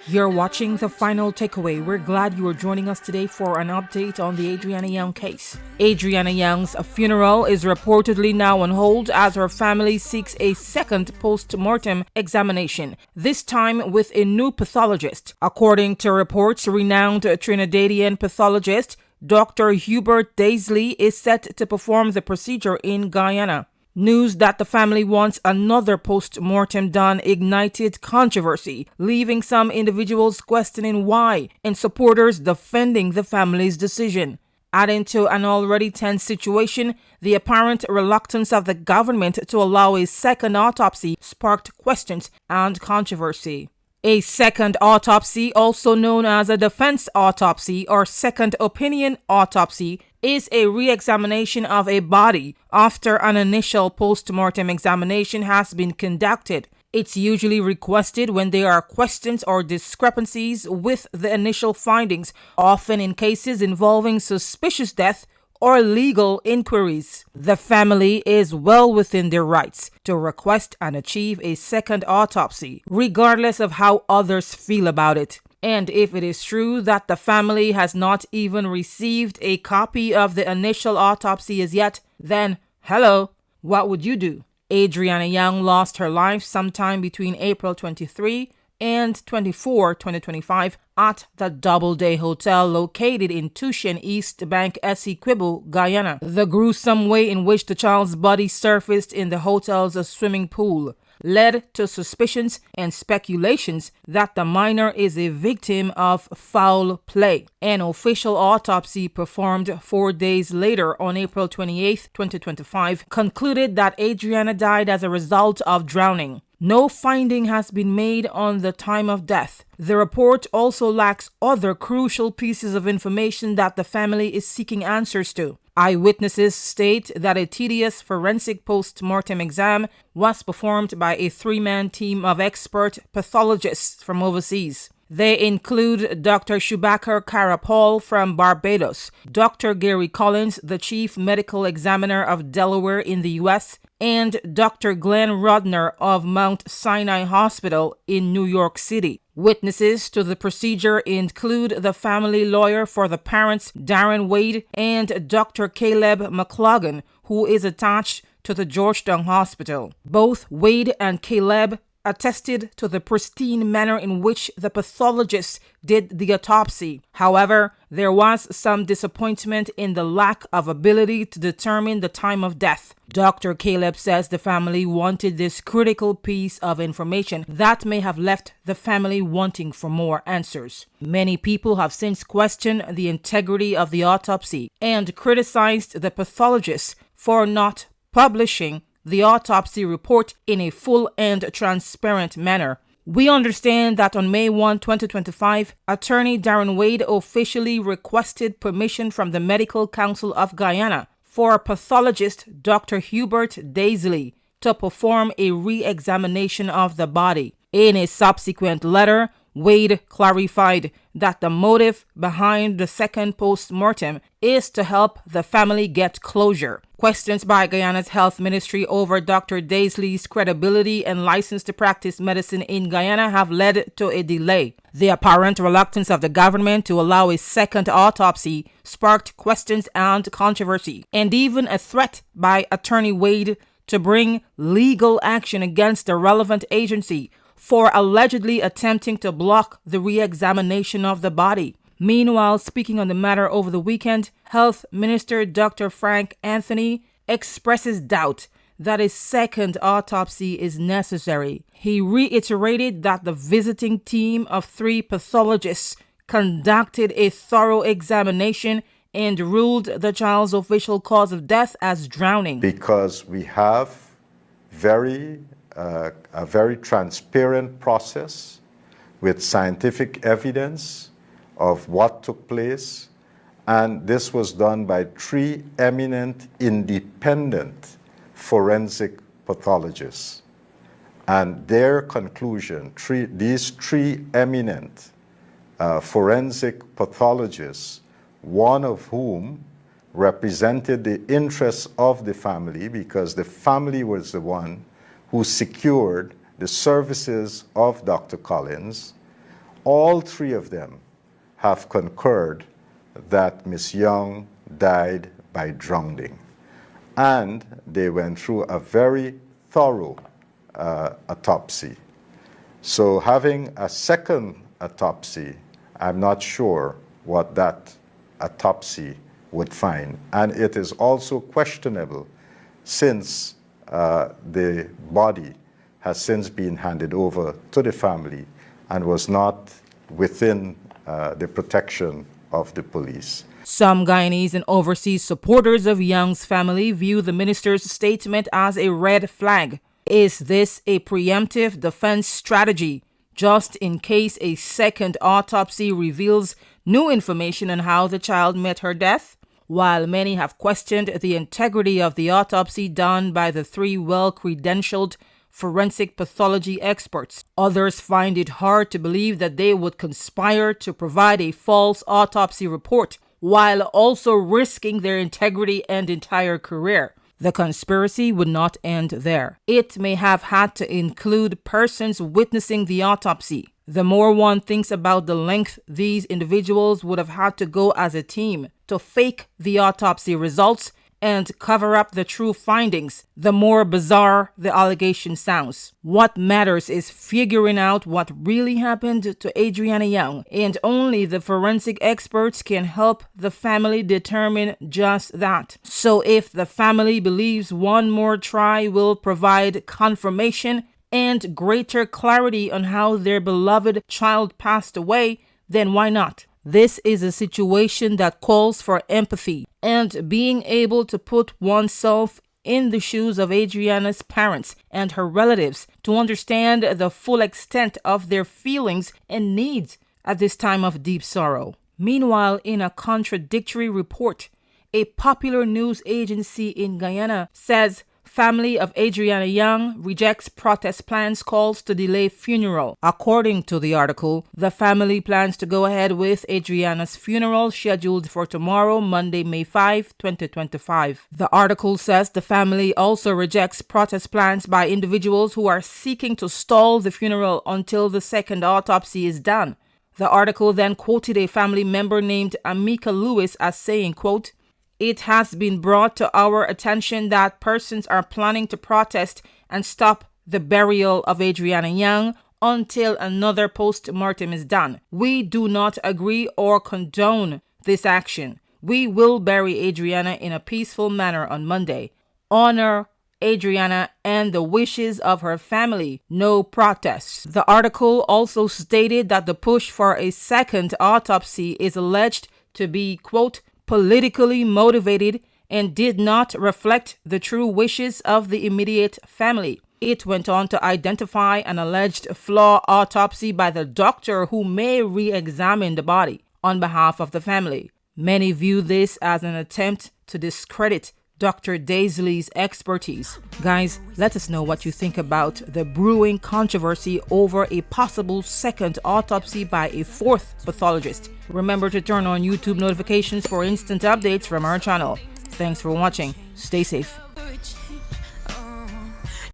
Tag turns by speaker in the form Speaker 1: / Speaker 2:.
Speaker 1: You're watching The Final Takeaway. We're glad you are joining us today for an update on the Adrianna Younge case. Adrianna Younge's funeral is reportedly now on hold as her family seeks a second post-mortem examination, this time with a new pathologist. According to reports, renowned Trinidadian pathologist Dr. Hubert Daisley is set to perform the procedure in Guyana. News that the family wants another post-mortem done ignited controversy, leaving some individuals questioning why and supporters defending the family's decision. Adding to an already tense situation, the apparent reluctance of the government to allow a second autopsy sparked questions and controversy. A second autopsy, also known as a defense autopsy or second opinion autopsy, is a re-examination of a body after an initial post-mortem examination has been conducted. It's usually requested when there are questions or discrepancies with the initial findings, often in cases involving suspicious death or legal inquiries. The family is well within their rights to request and achieve a second autopsy, regardless of how others feel about it. And if it is true that the family has not even received a copy of the initial autopsy as yet, then hello, what would you do? Adrianna Younge lost her life sometime between April 23 and 24, 2025 at the Doubleday Hotel located in Tucson, East Bank, Essequibo, Guyana. The gruesome way in which the child's body surfaced in the hotel's swimming pool led to suspicions and speculations that the minor is a victim of foul play. An official autopsy performed 4 days later on April 28, 2025 concluded that Adrianna died as a result of drowning. No finding has been made on the time of death. The report also lacks other crucial pieces of information that the family is seeking answers to. Eyewitnesses state that a tedious forensic post-mortem exam was performed by a three-man team of expert pathologists from overseas. They include Dr. Shubakar Karapal from Barbados, Dr. Gary Collins, the chief medical examiner of Delaware in the U.S., and Dr. Glenn Rodner of Mount Sinai Hospital in New York City. Witnesses to the procedure include the family lawyer for the parents, Darren Wade, and Dr. Caleb McLaughlin, who is attached to the Georgetown Hospital. Both Wade and Caleb attested to the pristine manner in which the pathologist did the autopsy. However, there was some disappointment in the lack of ability to determine the time of death. Dr. Caleb says the family wanted this critical piece of information that may have left the family wanting for more answers. Many people have since questioned the integrity of the autopsy and criticized the pathologist for not publishing the autopsy report in a full and transparent manner. We understand that on May 1, 2025, attorney Darren Wade officially requested permission from the Medical Council of Guyana for pathologist Dr. Hubert Daisley to perform a re-examination of the body. In a subsequent letter, Wade clarified that the motive behind the second post-mortem is to help the family get closure. Questions by Guyana's health ministry over Dr. Daisley's credibility and license to practice medicine in Guyana have led to a delay. The apparent reluctance of the government to allow a second autopsy sparked questions and controversy, and even a threat by Attorney Wade to bring legal action against the relevant agency for allegedly attempting to block the re-examination of the body. Meanwhile, speaking on the matter over the weekend, Health Minister Dr. Frank Anthony expresses doubt that a second autopsy is necessary. He reiterated that the visiting team of 3 pathologists conducted a thorough examination and ruled the child's official cause of death as drowning.
Speaker 2: Because we have a very transparent process with scientific evidence of what took place, and this was done by 3 eminent independent forensic pathologists. And their conclusion, these 3 eminent forensic pathologists, one of whom represented the interests of the family, because the family was the one who secured the services of Dr. Collins, all three of them have concurred that Ms. Younge died by drowning. And they went through a very thorough autopsy. So having a second autopsy, I'm not sure what that autopsy would find. And it is also questionable since the body has since been handed over to the family and was not within the protection of the police.
Speaker 1: Some Guyanese and overseas supporters of Younge's family view the minister's statement as a red flag. Is this a preemptive defense strategy, just in case a second autopsy reveals new information on how the child met her death? While many have questioned the integrity of the autopsy done by the three well-credentialed forensic pathology experts, others find it hard to believe that they would conspire to provide a false autopsy report while also risking their integrity and entire career. The conspiracy would not end there. It may have had to include persons witnessing the autopsy. The more one thinks about the length these individuals would have had to go as a team to fake the autopsy results and cover up the true findings, the more bizarre the allegation sounds. What matters is figuring out what really happened to Adrianna Younge, and only the forensic experts can help the family determine just that. So if the family believes one more try will provide confirmation and greater clarity on how their beloved child passed away, then why not? This is a situation that calls for empathy and being able to put oneself in the shoes of Adrianna's parents and her relatives to understand the full extent of their feelings and needs at this time of deep sorrow. Meanwhile, in a contradictory report, a popular news agency in Guyana says family of Adrianna Younge rejects protest plans, calls to delay funeral. According to the article, the family plans to go ahead with Adrianna's funeral scheduled for tomorrow, Monday, May 5, 2025. The article says the family also rejects protest plans by individuals who are seeking to stall the funeral until the second autopsy is done. The article then quoted a family member named Amika Lewis as saying, quote, "It has been brought to our attention that persons are planning to protest and stop the burial of Adrianna Younge until another post-mortem is done. We do not agree or condone this action. We will bury Adrianna in a peaceful manner on Monday. Honor Adrianna and the wishes of her family. No protests." The article also stated that the push for a second autopsy is alleged to be, quote, politically motivated and did not reflect the true wishes of the immediate family. It went on to identify an alleged flaw autopsy by the doctor who may re-examine the body on behalf of the family. Many view this as an attempt to discredit Dr. Daisley's expertise. Guys, let us know what you think about the brewing controversy over a possible second autopsy by a fourth pathologist. Remember to turn on YouTube notifications for instant updates from our channel. Thanks for watching. Stay safe.